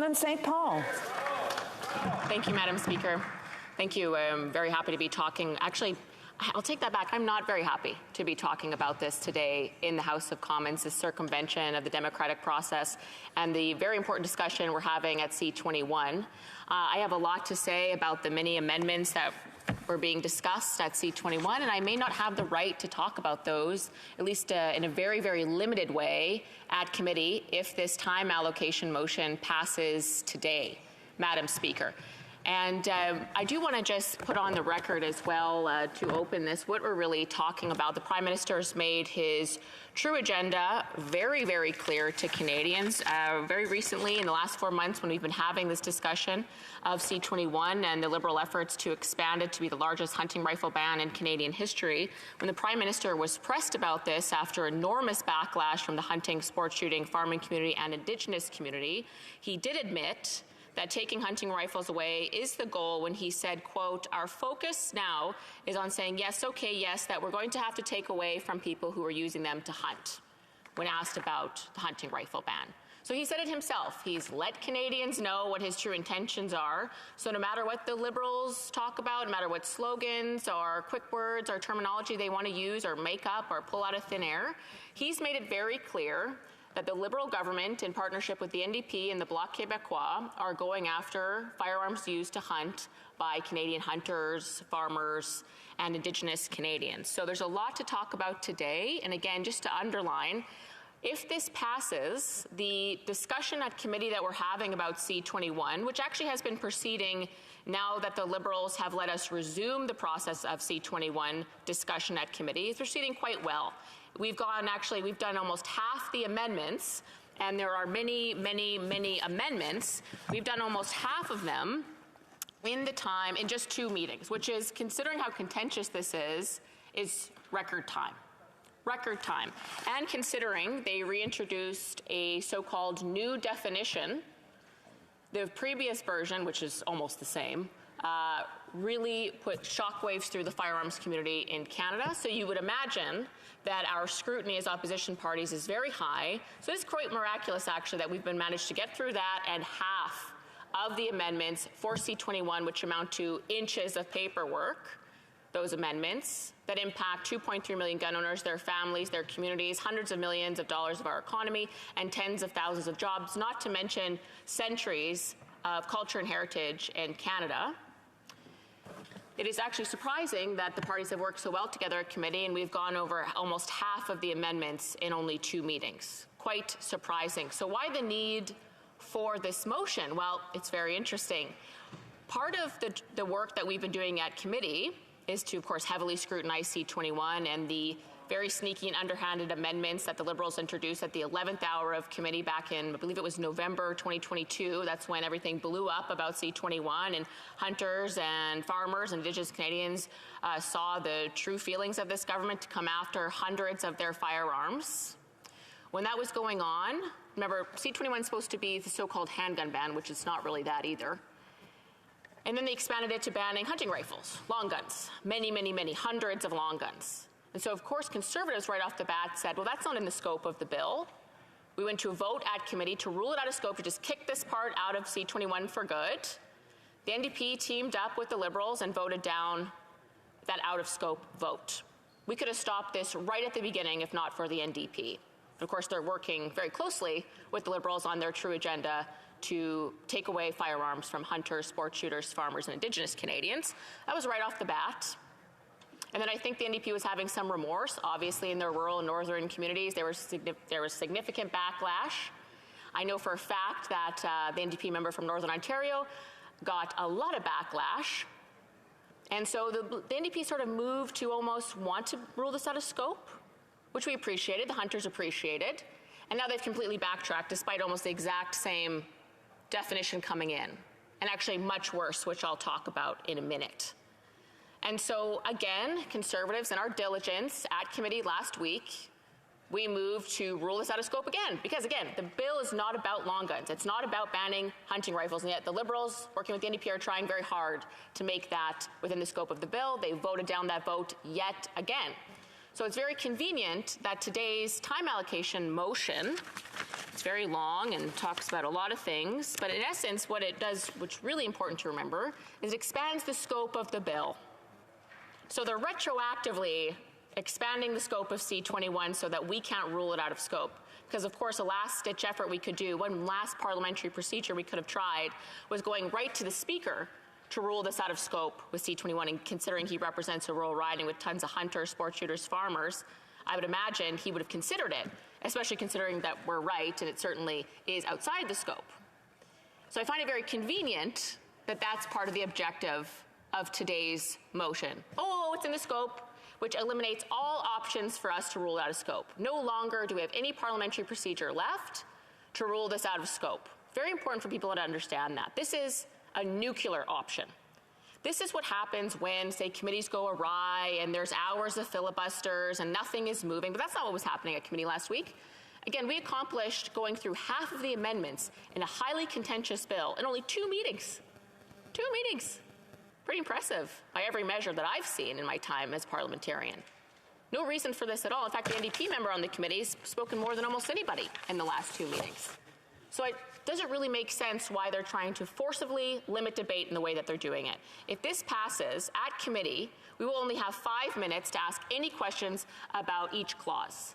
from St. Paul. Thank you, Madam Speaker. Thank you. I'm very happy to be talking. Actually, I'll take that back. I'm not very happy to be talking about this today in the House of Commons, this circumvention of the democratic process and the very important discussion we're having at C-21. I have a lot to say about the many amendments that were being discussed at C-21, and I may not have the right to talk about those, at least in a very, very limited way, at committee if this time allocation motion passes today, Madam Speaker. And I do want to just put on the record as well to open this what we're really talking about. The Prime Minister's made his true agenda very, very clear to Canadians. Very recently, in the last 4 months, when we've been having this discussion of C-21 and the Liberal efforts to expand it to be the largest hunting rifle ban in Canadian history, when the Prime Minister was pressed about this after enormous backlash from the hunting, sports shooting, farming community and Indigenous community, he did admit that taking hunting rifles away is the goal when he said, quote, "Our focus now is on saying, yes, okay, yes, that we're going to have to take away from people who are using them to hunt," when asked about the hunting rifle ban. So he said it himself. He's let Canadians know what his true intentions are. So no matter what the Liberals talk about, no matter what slogans or quick words or terminology they want to use or make up or pull out of thin air, he's made it very clear that the Liberal government, in partnership with the NDP and the Bloc Québécois, are going after firearms used to hunt by Canadian hunters, farmers, and Indigenous Canadians. So there's a lot to talk about today. And again, just to underline, if this passes, the discussion at committee that we're having about C-21, which actually has been proceeding now that the Liberals have let us resume the process of C-21 discussion at committee, is proceeding quite well. We've done almost half the amendments, and there are many, many, many amendments. We've done almost half of them in just 2 meetings, which is, considering how contentious this is record time. Record time. And considering they reintroduced a so-called new definition, the previous version, which is almost the same, really put shockwaves through the firearms community in Canada. So you would imagine that our scrutiny as opposition parties is very high. So it's quite miraculous, actually, that we've been managed to get through that and half of the amendments for C-21, which amount to inches of paperwork, those amendments that impact 2.3 million gun owners, their families, their communities, hundreds of millions of dollars of our economy, and tens of thousands of jobs, not to mention centuries of culture and heritage in Canada. It is actually surprising that the parties have worked so well together at committee, and we've gone over almost half of the amendments in only 2 meetings. Quite surprising. So why the need for this motion? Well, it's very interesting. Part of the work that we've been doing at committee is to, of course, heavily scrutinize C-21 and the very sneaky and underhanded amendments that the Liberals introduced at the 11th hour of committee back in, I believe it was November 2022. That's when everything blew up about C-21, and hunters and farmers and Indigenous Canadians saw the true feelings of this government to come after hundreds of their firearms. When that was going on, remember, C-21 is supposed to be the so-called handgun ban, which is not really that either. And then they expanded it to banning hunting rifles, long guns, many, many, many, hundreds of long guns. And so, of course, Conservatives right off the bat said, well, that's not in the scope of the bill. We went to a vote at committee to rule it out of scope, to just kick this part out of C-21 for good. The NDP teamed up with the Liberals and voted down that out-of-scope vote. We could have stopped this right at the beginning if not for the NDP. Of course, they're working very closely with the Liberals on their true agenda to take away firearms from hunters, sports shooters, farmers, and Indigenous Canadians. That was right off the bat. And then I think the NDP was having some remorse. Obviously, in their rural and northern communities, there was significant backlash. I know for a fact that the NDP member from Northern Ontario got a lot of backlash. And so the NDP sort of moved to almost want to rule this out of scope, which we appreciated, the hunters appreciated. And now they've completely backtracked despite almost the exact same definition coming in, and actually much worse, which I'll talk about in a minute. And so, again, Conservatives, in our diligence at committee last week, we moved to rule this out of scope again. Because, again, the bill is not about long guns. It's not about banning hunting rifles. And yet the Liberals, working with the NDP, are trying very hard to make that within the scope of the bill. They voted down that vote yet again. So it's very convenient that today's time allocation motion It's very long and talks about a lot of things, but in essence, what it does, which is really important to remember, is expands the scope of the bill. So they're retroactively expanding the scope of C-21 so that we can't rule it out of scope. Because, of course, a last-ditch effort we could do, one last parliamentary procedure we could have tried, was going right to the Speaker to rule this out of scope with C-21, and considering he represents a rural riding with tons of hunters, sport shooters, farmers, I would imagine he would have considered it, especially considering that we're right and it certainly is outside the scope. So I find it very convenient that that's part of the objective of today's motion. Oh, it's in the scope, which eliminates all options for us to rule out of scope. No longer do we have any parliamentary procedure left to rule this out of scope. Very important for people to understand that. This is a nuclear option. This is what happens when, say, committees go awry and there's hours of filibusters and nothing is moving, but that's not what was happening at committee last week. Again, we accomplished going through half of the amendments in a highly contentious bill in only 2 meetings. 2 meetings. Pretty impressive by every measure that I've seen in my time as parliamentarian. No reason for this at all. In fact, the NDP member on the committee has spoken more than almost anybody in the last 2 meetings. So it doesn't really make sense why they're trying to forcibly limit debate in the way that they're doing it. If this passes at committee, we will only have 5 minutes to ask any questions about each clause.